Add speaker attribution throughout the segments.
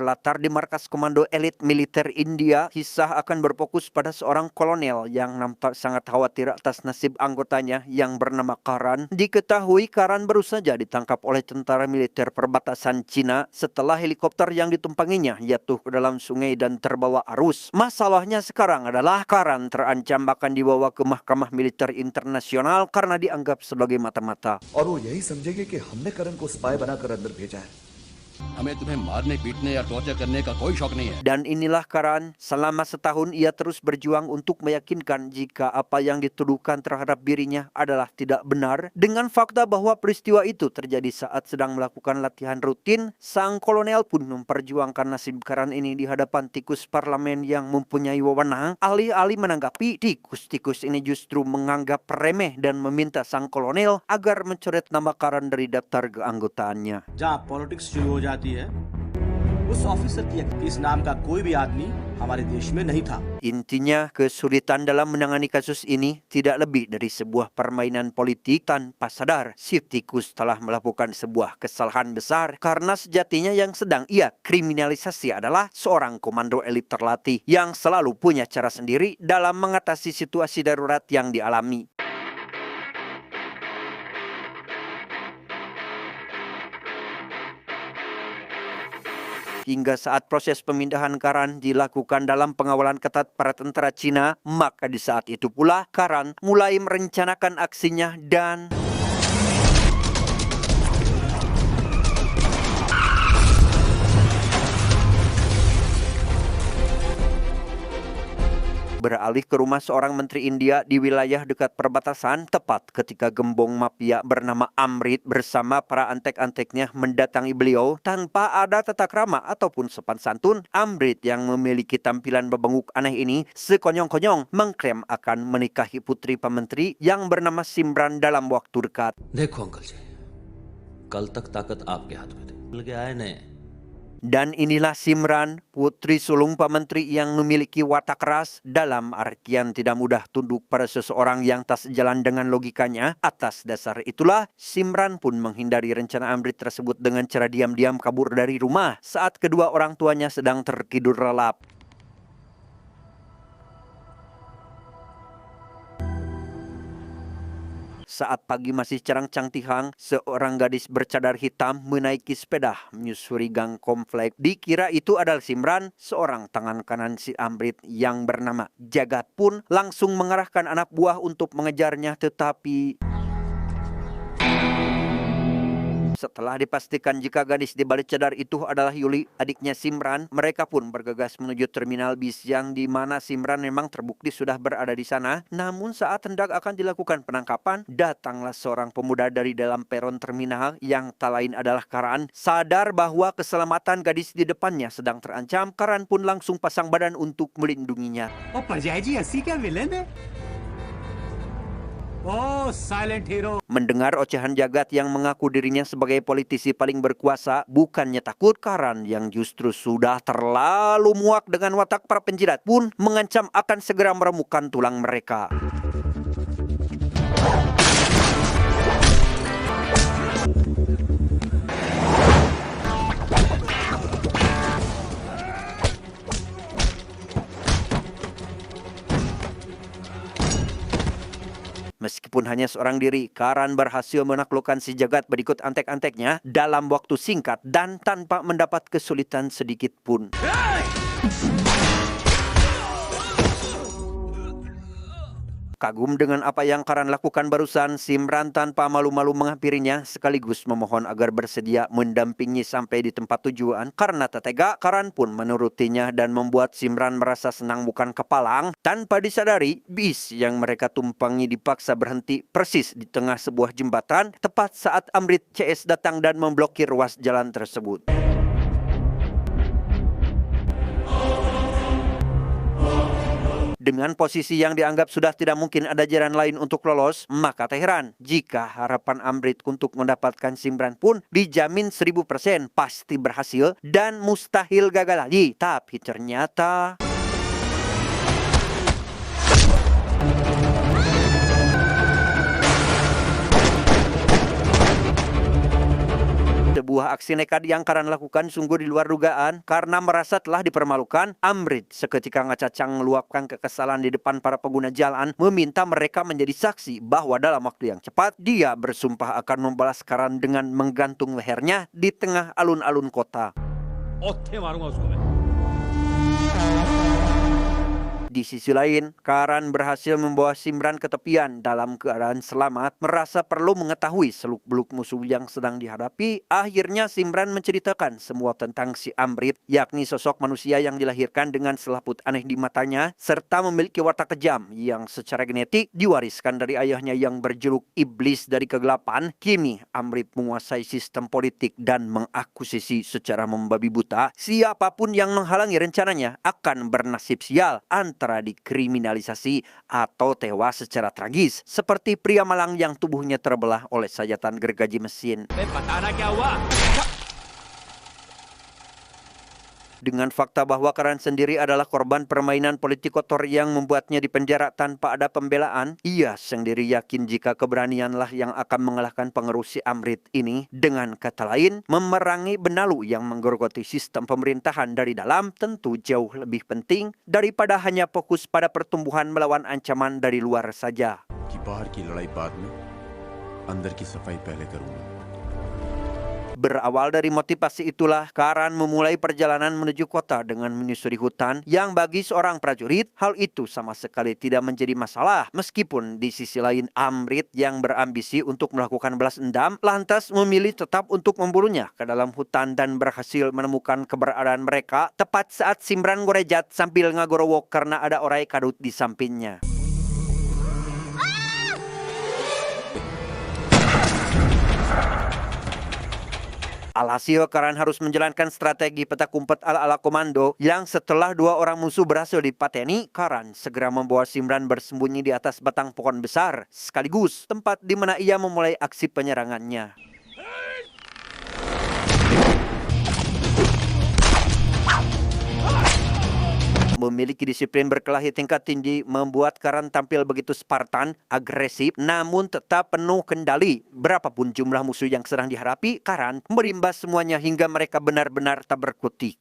Speaker 1: berlatar di markas komando elit militer India, kisah akan berfokus pada seorang kolonel yang nampak sangat khawatir atas nasib anggotanya yang bernama Karan. Diketahui Karan baru saja ditangkap oleh tentara militer perbatasan Cina setelah helikopter yang ditumpanginya jatuh ke dalam sungai dan terbawa arus. Masalahnya sekarang adalah Karan terancam akan dibawa ke mahkamah militer internasional karena dianggap sebagai mata-mata.
Speaker 2: और वो यही समझेंगे कि हमने करण को स्पाई बनाकर अंदर भेजा है।
Speaker 3: हमें तुम्हें मारने पीटने या टॉर्चर करने का कोई शौक नहीं है।
Speaker 1: Dan inilah Karan, selama setahun ia terus berjuang untuk meyakinkan jika apa yang dituduhkan terhadap dirinya adalah tidak benar. Dengan fakta bahwa peristiwa itu terjadi saat sedang melakukan latihan rutin, sang kolonel pun memperjuangkan nasib Karan ini di hadapan tikus parlemen yang mempunyai wewenang. Alih-alih menanggapi, tikus-tikus ini justru menganggap remeh dan meminta sang kolonel agar mencoret nama Karan dari daftar keanggotaannya.
Speaker 4: जहाँ पॉलिटिक्स शुरू हो जाती है उस ऑफिसर की इस नाम का कोई भी आदमी हमारे देश में नहीं था।
Speaker 1: Intinya, kesulitan dalam menangani kasus ini tidak lebih dari sebuah permainan politik. Tanpa sadar, si tikus telah melakukan sebuah kesalahan besar karena sejatinya yang sedang ia kriminalisasi adalah seorang komando elit terlatih yang selalu punya cara sendiri dalam mengatasi situasi darurat yang dialami. Hingga saat proses pemindahan Karan dilakukan dalam pengawalan ketat para tentara Cina, maka di saat itu pula Karan mulai merencanakan aksinya dan beralih ke rumah seorang menteri India di wilayah dekat perbatasan, tepat ketika gembong mafia bernama Amrit bersama para antek-anteknya mendatangi beliau tanpa ada tata krama ataupun sopan santun. Amrit yang memiliki tampilan bebenguk aneh ini sekonyong-konyong mengklaim akan menikahi putri Pak Menteri yang bernama Simran dalam waktu dekat.
Speaker 5: देखो अंकल जी, कल तक ताकत आपके हाथ में थी, मिल के आए ने।
Speaker 1: Dan inilah Simran, putri sulung Pak Menteri yang memiliki watak keras, dalam artian tidak mudah tunduk pada seseorang yang tak sejalan dengan logikanya. Atas dasar itulah, Simran pun menghindari rencana Amrit tersebut dengan cara diam-diam kabur dari rumah saat kedua orang tuanya sedang tertidur lelap. Saat pagi masih cerang-cangtihang, seorang gadis bercadar hitam menaiki sepeda menyusuri gang komplek. Dikira itu adalah Simran, seorang tangan kanan si Amrit yang bernama Jagat pun langsung mengarahkan anak buah untuk mengejarnya, tetapi setelah dipastikan jika gadis di balik cadar itu adalah Yuli, adiknya Simran, mereka pun bergegas menuju terminal bis yang di mana Simran memang terbukti sudah berada di sana. Namun saat hendak akan dilakukan penangkapan, datanglah seorang pemuda dari dalam peron terminal yang tak lain adalah Karan. Sadar bahwa keselamatan gadis di depannya sedang terancam, Karan pun langsung pasang badan untuk melindunginya.
Speaker 4: ओ परजाई जी अस्सी क्या villain है? Oh silent hero.
Speaker 1: Mendengar ocehan Jagat yang mengaku dirinya sebagai politisi paling berkuasa, bukannya takut, Karan yang justru sudah terlalu muak dengan watak para penjilat pun mengancam akan segera meremukkan tulang mereka. Meskipun hanya seorang diri, Karan berhasil menaklukkan si Jagat berikut antek-anteknya dalam waktu singkat dan tanpa mendapat kesulitan sedikit pun. Kagum dengan apa yang Karan lakukan barusan, Simran tanpa malu-malu menghampirinya sekaligus memohon agar bersedia mendampingi sampai di tempat tujuan. Karena tak tega, Karan pun menurutinya dan membuat Simran merasa senang bukan kepalang. Tanpa disadari, bis yang mereka tumpangi dipaksa berhenti persis di tengah sebuah jembatan tepat saat Amrit CS datang dan memblokir ruas jalan tersebut. Dengan posisi yang dianggap sudah tidak mungkin ada jalan lain untuk lolos, maka tak heran jika harapan Amrit untuk mendapatkan Simran pun dijamin 1000% pasti berhasil dan mustahil gagal lagi. Tapi ternyata Sebuah aksi nekat yang Karan lakukan sungguh di luar dugaan karena merasa telah dipermalukan. Amrit seketika ngacacang meluapkan kekesalan di depan para pengguna jalan, meminta mereka menjadi saksi bahwa dalam waktu yang cepat dia bersumpah akan membalas Karan dengan menggantung lehernya di tengah alun-alun kota. Di sisi lain, Karan berhasil membawa Simran ke tepian dalam keadaan selamat, merasa perlu mengetahui seluk-beluk musuh yang sedang dihadapi. Akhirnya Simran menceritakan semua tentang si Amrit, yakni sosok manusia yang dilahirkan dengan selaput aneh di matanya, serta memiliki watak kejam yang secara genetik diwariskan dari ayahnya yang berjuluk iblis dari kegelapan. Kini Amrit menguasai sistem politik dan mengakusisi secara membabi buta. Siapapun yang menghalangi rencananya akan bernasib sial, antara dikriminalisasi atau tewas secara tragis, seperti pria Malang yang tubuhnya terbelah oleh sayatan gergaji mesin. Dengan fakta bahwa Karan sendiri adalah korban permainan politik kotor yang membuatnya dipenjara tanpa ada pembelaan, ia sendiri yakin jika keberanianlah yang akan mengalahkan pengerus si Amrit ini. Dengan kata lain, memerangi benalu yang menggerogoti sistem pemerintahan dari dalam tentu jauh lebih penting daripada hanya fokus pada pertumbuhan melawan ancaman dari luar saja.
Speaker 6: कि बाहर की लड़ाई बाद में, अंदर की सफाई पहले करूंगा.
Speaker 1: Berawal dari motivasi itulah, Karan memulai perjalanan menuju kota dengan menyusuri hutan yang bagi seorang prajurit, hal itu sama sekali tidak menjadi masalah. Meskipun di sisi lain Amrit yang berambisi untuk melakukan balas dendam, lantas memilih tetap untuk memburunya ke dalam hutan dan berhasil menemukan keberadaan mereka tepat saat Simran gorejat sambil ngagorowok karena ada orai kadut di sampingnya. Alhasil Karan harus menjalankan strategi petak umpet ala-ala komando yang setelah dua orang musuh berhasil dipateni, Karan segera membawa Simran bersembunyi di atas batang pohon besar, sekaligus tempat di mana ia memulai aksi penyerangannya. Memiliki disiplin berkelahi tingkat tinggi membuat Karan tampil begitu Spartan, agresif, namun tetap penuh kendali. Berapapun jumlah musuh yang sedang dihadapi, Karan merimbas semuanya hingga mereka benar-benar tak berkutik.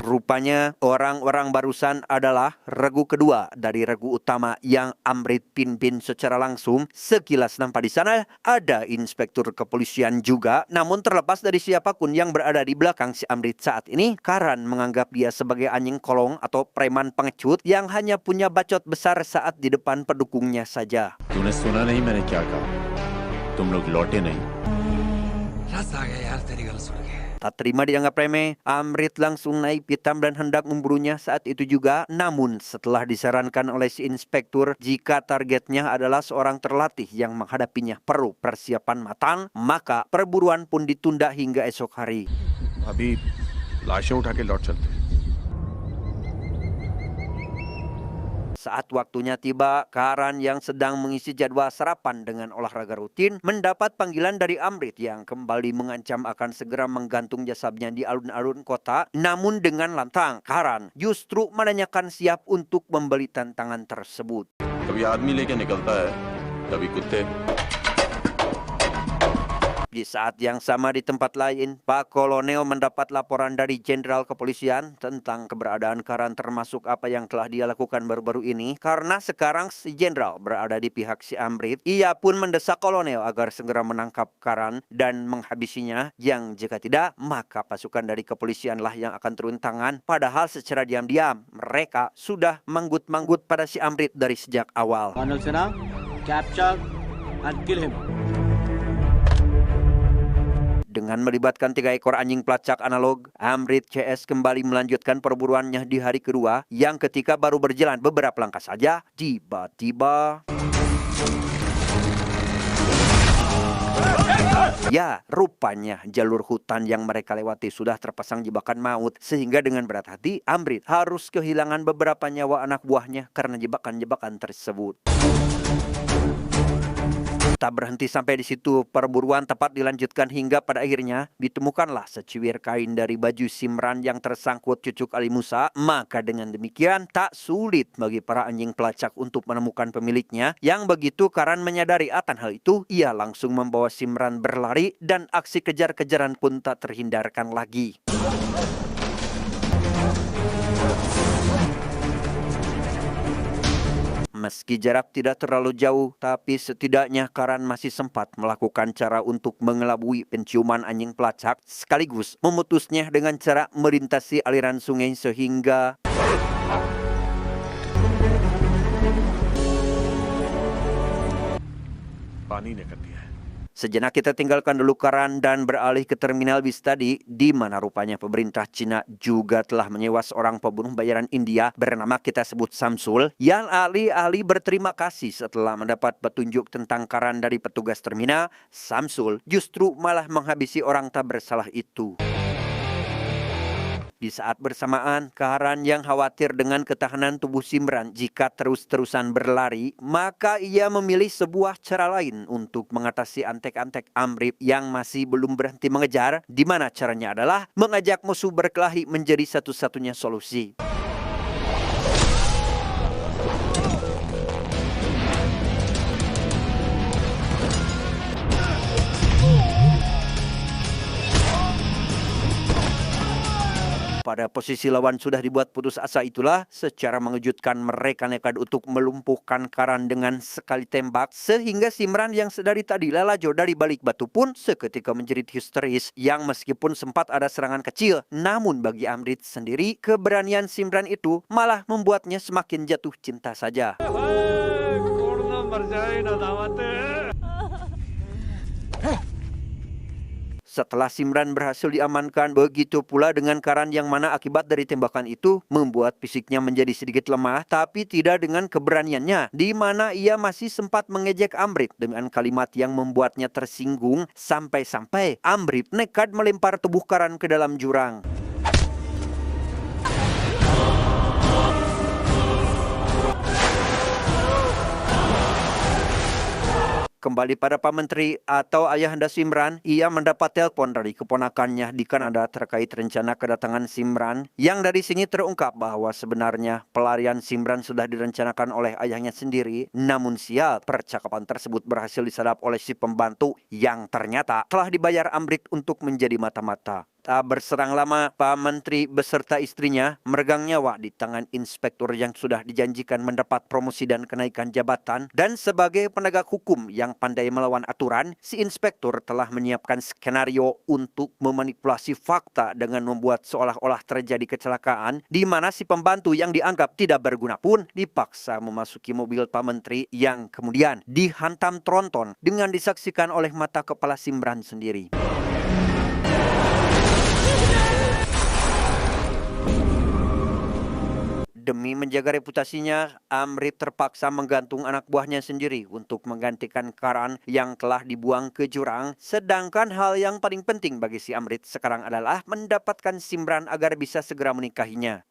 Speaker 1: Rupanya orang-orang barusan adalah regu kedua dari regu utama yang Amrit pimpin secara langsung. Sekilas nampak di sana ada inspektur kepolisian juga. Namun terlepas dari siapapun yang berada di belakang si Amrit saat ini, Karan menganggap dia sebagai anjing kolong atau preman pengecut yang hanya punya bacot besar saat di depan pendukungnya saja.
Speaker 6: तूने सुना नहीं मैंने क्या कहा? तुम लोग लौटे नहीं.
Speaker 1: Tak terima dianggap remeh, Amrit langsung naik pitam dan hendak memburunya saat itu juga. Namun setelah disarankan oleh si inspektur jika targetnya adalah seorang terlatih yang menghadapinya perlu persiapan matang, maka perburuan pun ditunda hingga esok hari.
Speaker 6: अभी लाशें उठा के लौट चलते.
Speaker 1: Saat waktunya tiba, Karan yang sedang mengisi jadwal sarapan dengan olahraga rutin mendapat panggilan dari Amrit yang kembali mengancam akan segera menggantung jasadnya di alun-alun kota. Namun dengan lantang, Karan justru menanyakan siap untuk membeli tantangan tersebut.
Speaker 6: कभी आदमी लेके निकलता है, कभी कुत्ते.
Speaker 1: Di saat yang sama di tempat lain, Pak Kolonel mendapat laporan dari Jenderal Kepolisian tentang keberadaan Karan termasuk apa yang telah dia lakukan baru-baru ini. Karena sekarang si Jenderal berada di pihak si Amrit, ia pun mendesak Kolonel agar segera menangkap Karan dan menghabisinya. Yang jika tidak, maka pasukan dari kepolisianlah yang akan turun tangan. Padahal secara diam-diam, mereka sudah manggut-manggut pada si Amrit dari sejak awal.
Speaker 4: Colonel Sinha, capture and kill him.
Speaker 1: Dengan melibatkan 3 ekor anjing pelacak analog, Amrit CS kembali melanjutkan perburuannya di hari kedua yang ketika baru berjalan beberapa langkah saja, tiba-tiba... Ya, rupanya jalur hutan yang mereka lewati sudah terpasang jebakan maut, sehingga dengan berat hati, Amrit harus kehilangan beberapa nyawa anak buahnya karena jebakan-jebakan tersebut. Tak berhenti sampai di situ, perburuan tepat dilanjutkan hingga pada akhirnya ditemukanlah secuir kain dari baju Simran yang tersangkut cucuk Ali Musa. Maka dengan demikian tak sulit bagi para anjing pelacak untuk menemukan pemiliknya, yang begitu Karan menyadari akan hal itu, ia langsung membawa Simran berlari dan aksi kejar-kejaran pun tak terhindarkan lagi. Meski jarak tidak terlalu jauh, tapi setidaknya Karan masih sempat melakukan cara untuk mengelabui penciuman anjing pelacak, sekaligus memutusnya dengan cara melintasi aliran sungai sehingga
Speaker 6: पानी ने कर दिया है।
Speaker 1: sejenak kita tinggalkan dulu Karan dan beralih ke terminal bis tadi, di mana rupanya pemerintah Cina juga telah menyewa seorang pembunuh bayaran India bernama kita sebut Samsul, yang alih-alih berterima kasih setelah mendapat petunjuk tentang Karan dari petugas terminal, Samsul justru malah menghabisi orang tak bersalah itu. Di saat bersamaan, Karan yang khawatir dengan ketahanan tubuh Simran jika terus-terusan berlari, maka ia memilih sebuah cara lain untuk mengatasi antek-antek Amrip yang masih belum berhenti mengejar, di mana caranya adalah mengajak musuh berkelahi menjadi satu-satunya solusi. Pada posisi lawan sudah dibuat putus asa itulah, secara mengejutkan mereka nekat untuk melumpuhkan Karan dengan sekali tembak, sehingga Simran yang sedari tadi lalajo dari balik batu pun seketika menjerit histeris, yang meskipun sempat ada serangan kecil, namun bagi Amrit sendiri, keberanian Simran itu malah membuatnya semakin jatuh cinta saja. Setelah Simran berhasil diamankan, begitu pula dengan Karan yang mana akibat dari tembakan itu membuat fisiknya menjadi sedikit lemah, tapi tidak dengan keberaniannya, di mana ia masih sempat mengejek Amrit dengan kalimat yang membuatnya tersinggung, sampai-sampai Amrit nekat melempar tubuh Karan ke dalam jurang. Kembali pada Pak Menteri atau ayahanda Simran, ia mendapat telepon dari keponakannya di Kanada terkait rencana kedatangan Simran, yang dari sini terungkap bahwa sebenarnya pelarian Simran sudah direncanakan oleh ayahnya sendiri, namun sial, percakapan tersebut berhasil disadap oleh si pembantu yang ternyata telah dibayar Amrit untuk menjadi mata-mata. Tak berserang lama, Pak Menteri beserta istrinya meregang nyawa di tangan inspektur yang sudah dijanjikan mendapat promosi dan kenaikan jabatan. Dan sebagai penegak hukum yang pandai melawan aturan, si inspektur telah menyiapkan skenario untuk memanipulasi fakta dengan membuat seolah-olah terjadi kecelakaan, di mana si pembantu yang dianggap tidak berguna pun dipaksa memasuki mobil Pak Menteri yang kemudian dihantam tronton dengan disaksikan oleh mata kepala Simran sendiri. Demi menjaga reputasinya, Amrit terpaksa menggantung anak buahnya sendiri untuk menggantikan Karan yang telah dibuang ke jurang. Sedangkan hal yang paling penting bagi si Amrit sekarang adalah mendapatkan Simran agar bisa segera menikahinya.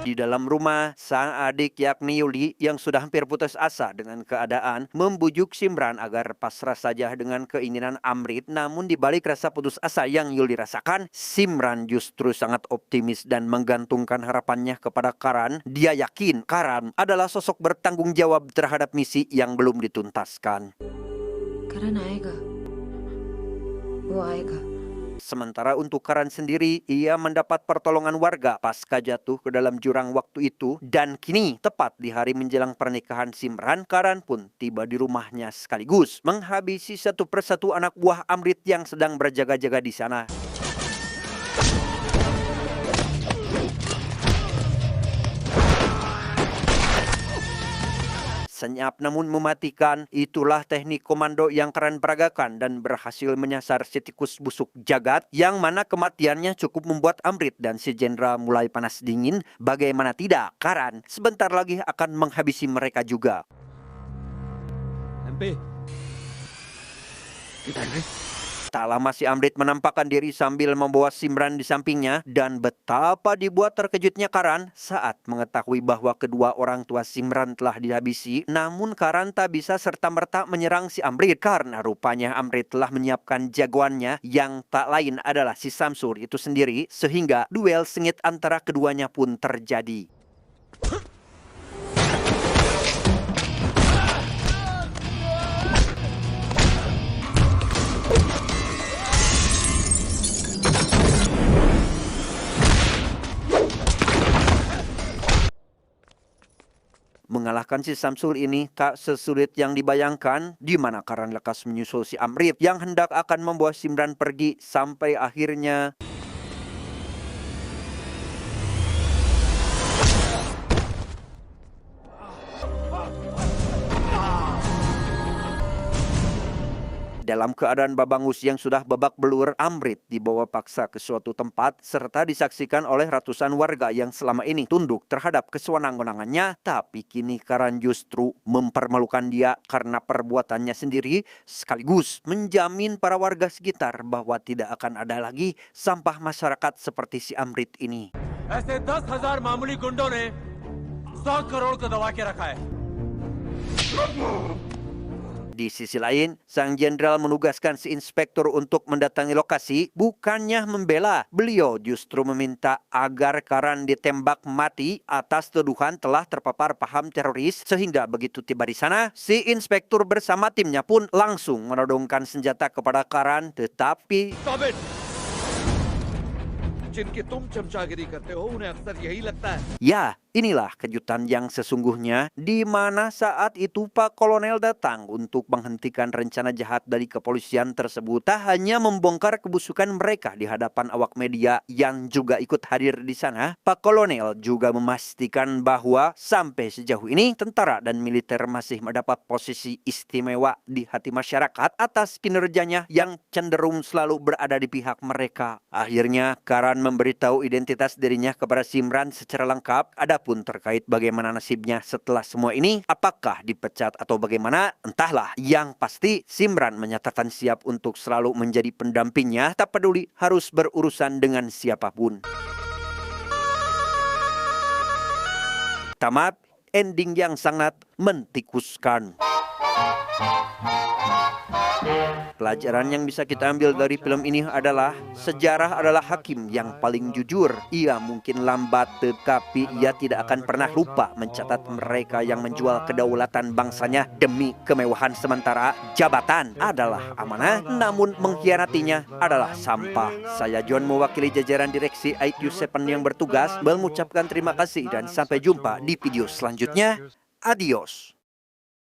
Speaker 1: Di dalam rumah, sang adik yakni Yuli yang sudah hampir putus asa dengan keadaan membujuk Simran agar pasrah saja dengan keinginan Amrit. Namun di balik rasa putus asa yang Yuli rasakan, Simran justru sangat optimis dan menggantungkan harapannya kepada Karan. Dia yakin Karan adalah sosok bertanggung jawab terhadap misi yang belum dituntaskan.
Speaker 7: Karan aega. Wo aega.
Speaker 1: Sementara untuk Karan sendiri, ia mendapat pertolongan warga pasca jatuh ke dalam jurang waktu itu. Dan kini, tepat di hari menjelang pernikahan Simran, Karan pun tiba di rumahnya sekaligus menghabisi satu persatu anak buah Amrit yang sedang berjaga-jaga di sana. Senyap namun mematikan, itulah teknik komando yang Karan peragakan dan berhasil menyasar si tikus busuk jagat, yang mana kematiannya cukup membuat Amrit dan si jenderal mulai panas dingin. Bagaimana tidak, Karan sebentar lagi akan menghabisi mereka juga.
Speaker 3: MP, kita ini
Speaker 1: Tak lama si Amrit menampakkan diri sambil membawa Simran di sampingnya dan betapa dibuat terkejutnya Karan saat mengetahui bahwa kedua orang tua Simran telah dihabisi. Namun Karan tak bisa serta-merta menyerang si Amrit karena rupanya Amrit telah menyiapkan jagoannya yang tak lain adalah si Samsur itu sendiri, sehingga duel sengit antara keduanya pun terjadi. Mengalahkan si Samsul ini tak sesulit yang dibayangkan, di mana Karan lekas menyusul si Amrit yang hendak akan membawa Simran pergi sampai akhirnya dalam keadaan babangus yang sudah babak belur, Amrit dibawa paksa ke suatu tempat serta disaksikan oleh ratusan warga yang selama ini tunduk terhadap kesewenang-wenangannya. Tapi kini Karan justru mempermalukan dia karena perbuatannya sendiri, sekaligus menjamin para warga sekitar bahwa tidak akan ada lagi sampah masyarakat seperti si Amrit ini.
Speaker 8: ऐसे 10,000 मामूली गुंडों ने 100 करोड़ को दबा के रखा है।
Speaker 1: Di sisi lain, sang jenderal menugaskan si inspektur untuk mendatangi lokasi, bukannya membela. Beliau justru meminta agar Karan ditembak mati atas tuduhan telah terpapar paham teroris, sehingga begitu tiba di sana, si inspektur bersama timnya pun langsung menodongkan senjata kepada Karan, tetapi
Speaker 2: जिनकी तुम चमचागिरी करते हो उन्हें अक्सर यही लगता है।
Speaker 1: ya, inilah kejutan yang sesungguhnya, di mana saat itu Pak Kolonel datang untuk menghentikan rencana jahat dari kepolisian tersebut. Tak hanya membongkar kebusukan mereka di hadapan awak media yang juga ikut hadir di sana, Pak Kolonel juga memastikan bahwa sampai sejauh ini tentara dan militer masih mendapat posisi istimewa di hati masyarakat atas kinerjanya yang cenderung selalu berada di pihak mereka. Akhirnya Karan memberitahu identitas dirinya kepada Simran secara lengkap. Adapun terkait bagaimana nasibnya setelah semua ini, apakah dipecat atau bagaimana, entahlah. Yang pasti Simran menyatakan siap untuk selalu menjadi pendampingnya, tak peduli harus berurusan dengan siapapun. Tamat, ending yang sangat mentikuskan. Pelajaran yang bisa kita ambil dari film ini adalah sejarah adalah hakim yang paling jujur. Ia mungkin lambat, tetapi ia tidak akan pernah lupa mencatat mereka yang menjual kedaulatan bangsanya demi kemewahan sementara. Jabatan adalah amanah, namun mengkhianatinya adalah sampah. Saya John mewakili jajaran direksi IQ7 yang bertugas mengucapkan terima kasih dan sampai jumpa di video selanjutnya. Adios.